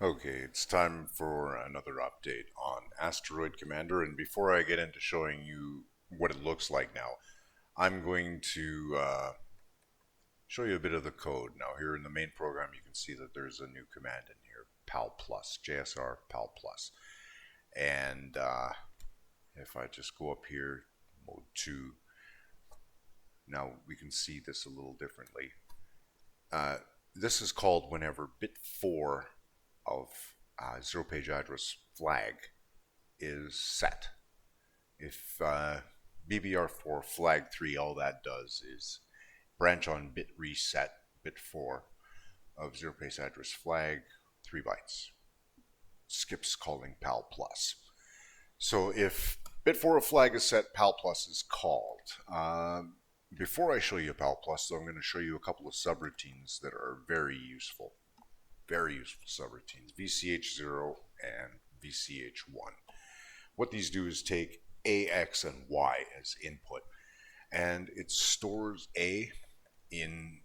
Okay, it's time for another update on Asteroid Commander, and before I get into showing you what it looks like now, I'm going to show you a bit of the code. Now here in the main program you can see that there's a new command in here, pal plus, JSR pal plus. And if I just go up here, mode 2, now we can see this a little differently. This is called whenever bit 4 of zero page address flag is set. If BBR4 flag 3, all that does is branch on bit reset, bit 4 of zero page address flag 3 bytes. Skips calling pal plus. So if bit 4 of flag is set, pal plus is called. Before I show you pal plus, though, I'm going to show you a couple of subroutines that are very useful. Very useful subroutines, VCH0 and VCH1. What these do is take A, X, and Y as input, and it stores A in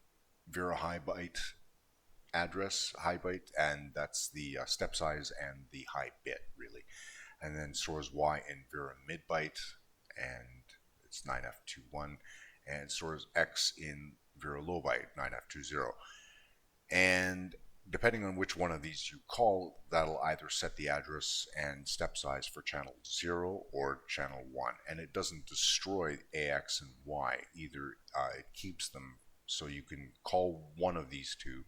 Vera high byte address, high byte, and that's the step size and the high bit, really. And then stores Y in Vera mid byte, and it's 9F21, and stores X in Vera low byte, 9F20. And depending on which one of these you call, that'll either set the address and step size for channel 0 or channel 1. And it doesn't destroy AX and Y either. It keeps them so you can call one of these two,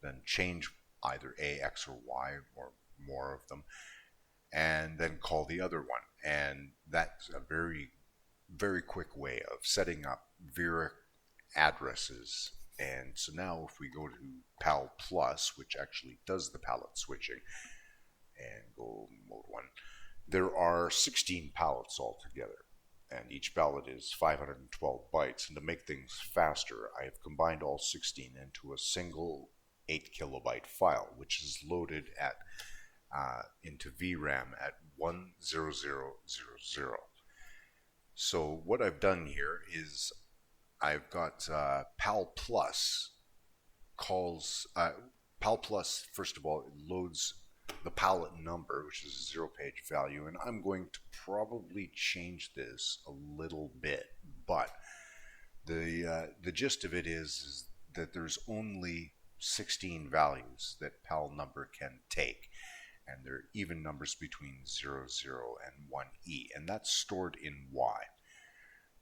then change either AX or Y or more of them, and then call the other one. And that's a very, very quick way of setting up Vera addresses. And so now if we go to pal plus, which actually does the palette switching, and go mode 1, there are 16 palettes altogether, and each palette is 512 bytes. And to make things faster, I have combined all 16 into a single 8 kilobyte file, which is loaded at into VRAM at 10000. So what I've done here is I've got pal plus calls pal plus. First of all, it loads the palette number, which is a 0 page value, and I'm going to probably change this a little bit, but the gist of it is that there's only 16 values that pal number can take, and they're even numbers between 00 and 1E, and that's stored in Y.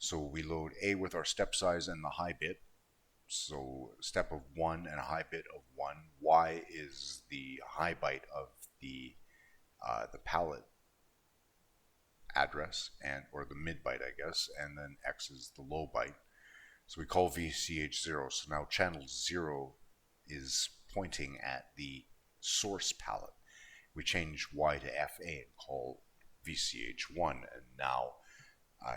So we load A with our step size and the high bit. So step of 1 and a high bit of 1. Y is the high byte of the palette address, and or the mid byte, I guess, and then X is the low byte. So we call VCH0. So now channel 0 is pointing at the source palette. We change Y to FA and call VCH1, and now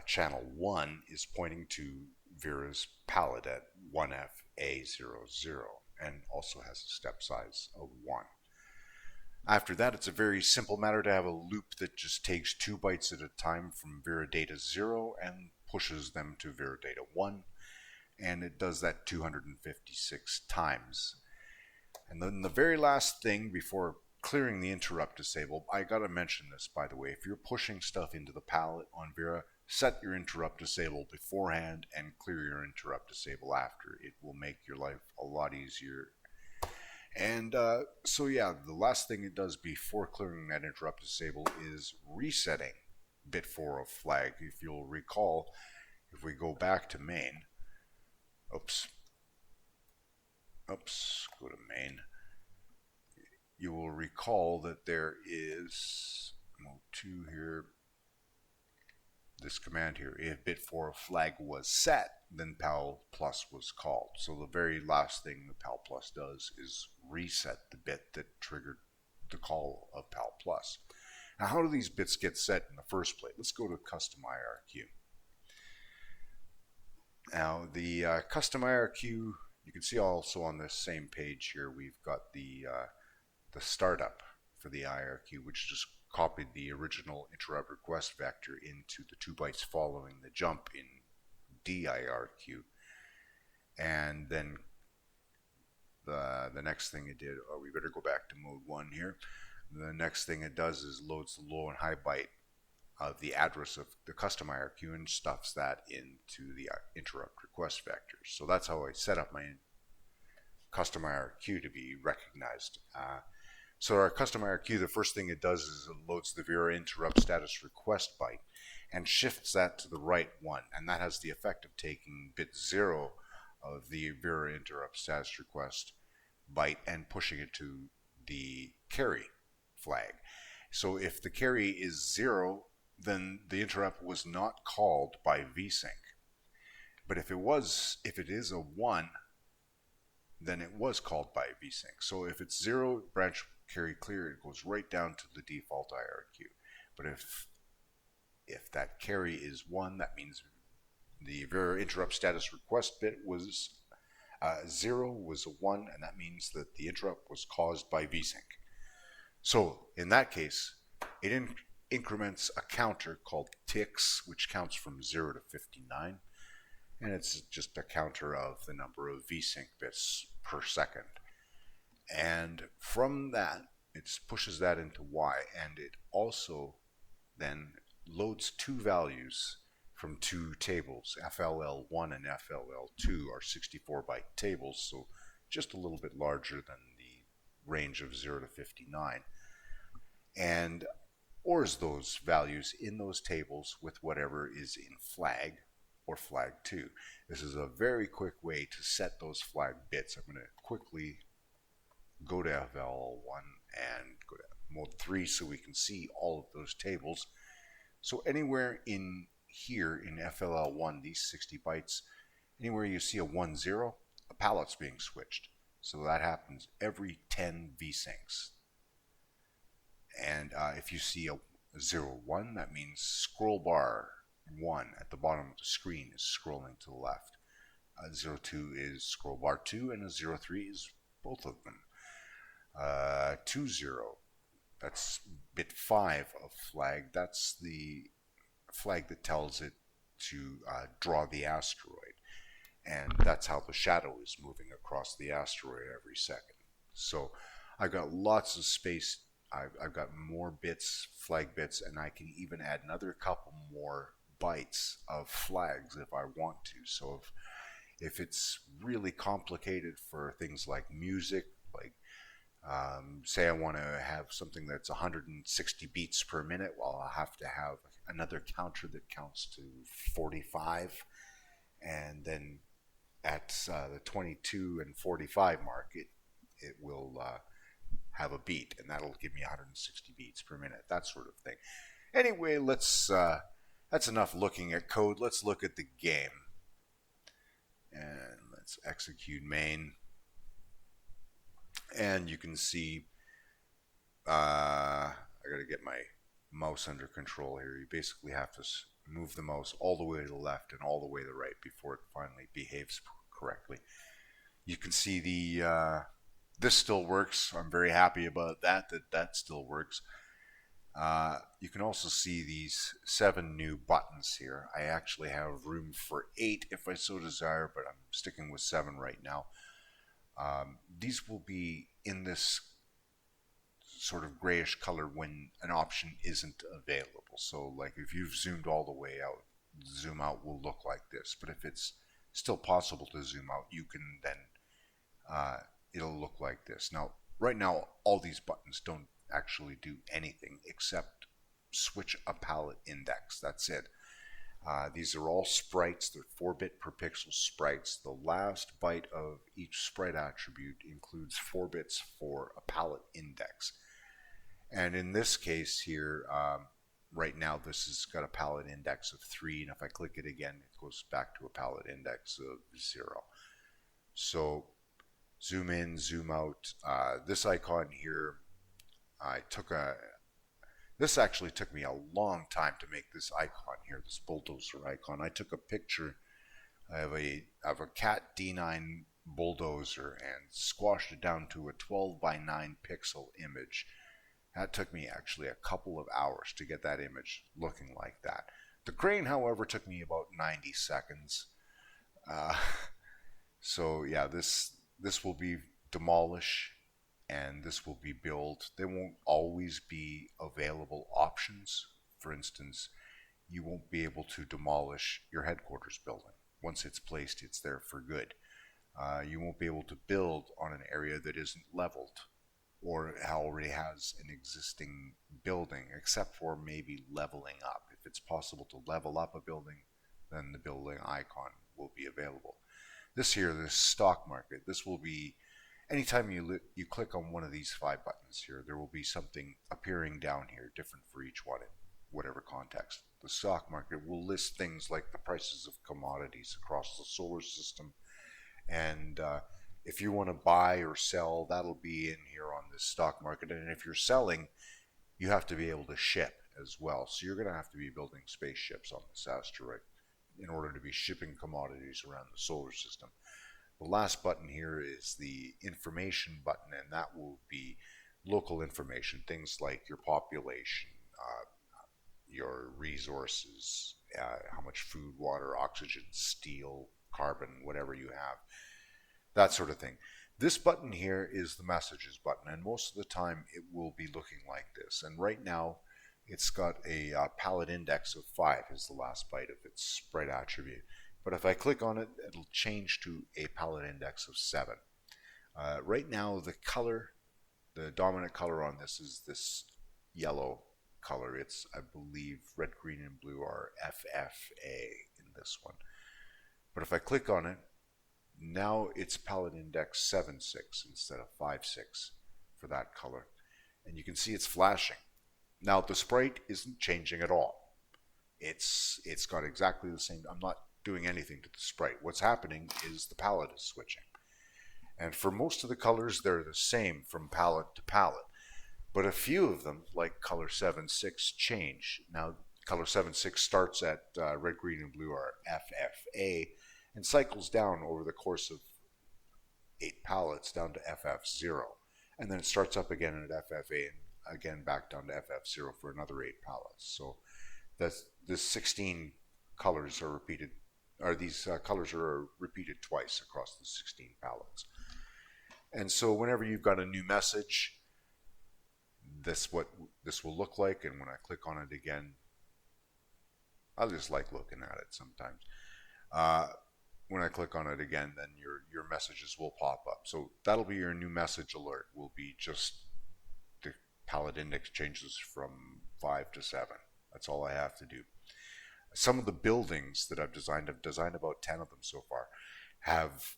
channel 1 is pointing to Vera's palette at 1FA00 and also has a step size of 1. After that, it's a very simple matter to have a loop that just takes 2 bytes at a time from Vera data 0 and pushes them to Vera data 1, and it does that 256 times. And then the very last thing before clearing the interrupt disable, I gotta mention this, by the way, if you're pushing stuff into the palette on Vera, set your interrupt disable beforehand and clear your interrupt disable after. It will make your life a lot easier. And so yeah, the last thing it does before clearing that interrupt disable is resetting bit 4 of flag. If you'll recall, if we go back to main, go to main, you will recall that there is mode 2 here, this command here. If bit 4 of flag was set, then pal plus was called. So the very last thing the pal plus does is reset the bit that triggered the call of pal plus. Now, how do these bits get set in the first place? Let's go to custom IRQ. Now, the custom IRQ, you can see also on this same page here, we've got the startup for the IRQ, which just copied the original interrupt request vector into the 2 bytes following the jump in DIRQ, and then the next thing it did, we better go back to mode 1 here. The next thing it does is loads the low and high byte of the address of the custom IRQ and stuffs that into the interrupt request vectors. So that's how I set up my custom IRQ to be recognized. So our custom IRQ, the first thing it does is it loads the Vera interrupt status request byte and shifts that to the right one, and that has the effect of taking bit 0 of the Vera interrupt status request byte and pushing it to the carry flag. So if the carry is 0, then the interrupt was not called by vsync. But if it is a 1, then it was called by vsync. So if it's 0 branch carry clear, it goes right down to the default IRQ. But if that carry is 1, that means the Vera interrupt status request bit was 0 was a 1, and that means that the interrupt was caused by vsync. So in that case, it increments a counter called ticks, which counts from 0 to 59, and it's just a counter of the number of vsync bits per second. And from that, it pushes that into Y, and it also then loads two values from two tables. FLL1 and FLL2 are 64-byte tables, so just a little bit larger than the range of 0 to 59, and ORs those values in those tables with whatever is in flag or flag 2. This is a very quick way to set those flag bits. I'm going to quickly go to FLL1 and go to mode 3 so we can see all of those tables. So anywhere in here in FLL1, these 60 bytes, anywhere you see a 1-0, a pallet's being switched. So that happens every 10 vsyncs. And if you see a 0-1, that means scroll bar 1 at the bottom of the screen is scrolling to the left. 0-2 is scroll bar 2, and a 0-3 is both of them. 2-0, that's bit 5 of flag. That's the flag that tells it to draw the asteroid. And that's how the shadow is moving across the asteroid every second. So I've got lots of space. I've got more bits, flag bits, and I can even add another couple more bytes of flags if I want to. So if it's really complicated for things like music, like say I want to have something that's 160 beats per minute, well, I'll have to have another counter that counts to 45, and then at the 22 and 45 mark, it will have a beat, and that'll give me 160 beats per minute, that sort of thing. Anyway, that's enough looking at code. Let's look at the game, and let's execute main. And you can see I gotta get my mouse under control here. You basically have to move the mouse all the way to the left and all the way to the right before it finally behaves correctly. You can see this still works. I'm very happy about that still works. You can also see these 7 new buttons here. I actually have room for 8 if I so desire, but I'm sticking with 7 right now. These will be in this sort of grayish color when an option isn't available. So like if you've zoomed all the way out, zoom out will look like this. But if it's still possible to zoom out, you can then it'll look like this. Now, right now, all these buttons don't actually do anything except switch a palette index. That's it. These are all sprites. They're 4-bit per pixel sprites. The last byte of each sprite attribute includes 4 bits for a palette index. And in this case here, right now this has got a palette index of 3, and if I click it again, it goes back to a palette index of 0. So zoom in, zoom out. This icon here, this actually took me a long time to make this icon here, this bulldozer icon. I took a picture of a Cat D9 bulldozer and squashed it down to a 12 by 9 pixel image. That took me actually a couple of hours to get that image looking like that. The crane, however, took me about 90 seconds. So yeah, this will be demolish, and this will be built. There won't always be available options. For instance, you won't be able to demolish your headquarters building. Once it's placed, it's there for good. You won't be able to build on an area that isn't leveled or already has an existing building, except for maybe leveling up. If it's possible to level up a building, then the building icon will be available. This here, this stock market, this will be, anytime you click on one of these 5 buttons here, there will be something appearing down here, different for each one in whatever context. The stock market will list things like the prices of commodities across the solar system, and if you want to buy or sell, that'll be in here on this stock market. And if you're selling, you have to be able to ship as well. So you're going to have to be building spaceships on this asteroid in order to be shipping commodities around the solar system. The last button here is the information button, and that will be local information, things like your population, your resources, how much food, water, oxygen, steel, carbon, whatever you have, that sort of thing. This button here is the messages button, and most of the time it will be looking like this. And right now it's got a palette index of 5 is the last byte of its sprite attribute. But if I click on it, it'll change to a palette index of 7. Right now the color, the dominant color on this is this yellow color. It's, I believe, red, green, and blue are FFA in this one. But if I click on it, now it's palette index 7.6 instead of 5.6 for that color. And you can see it's flashing. Now the sprite isn't changing at all. It's got exactly the same. I'm not doing anything to the sprite. What's happening is the palette is switching. And for most of the colors, they're the same from palette to palette. But a few of them, like color 7.6, change. Now color 7.6 starts at red, green, and blue are FFA, and cycles down over the course of 8 palettes down to FF0. And then it starts up again at FFA and again back down to FF0 for another 8 palettes. So the 16 colors are repeated, or these colors are repeated twice across the 16 palettes. And so whenever you've got a new message, this what this will look like. And when I click on it again, I just like looking at it sometimes. When I click on it again, then your messages will pop up. So that'll be your new message alert. Will be just the palette index changes from 5 to 7. That's all I have to do. Some of the buildings that I've designed about 10 of them so far, have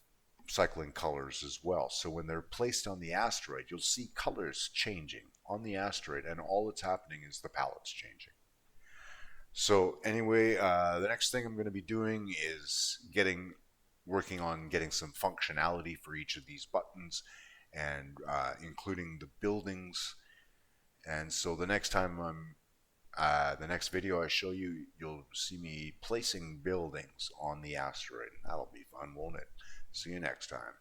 cycling colors as well. So when they're placed on the asteroid, you'll see colors changing on the asteroid, and all that's happening is the palette's changing. So anyway, the next thing I'm going to be doing is working on getting some functionality for each of these buttons, and including the buildings. And so the next time the next video I show you, you'll see me placing buildings on the asteroid. That'll be fun, won't it? See you next time.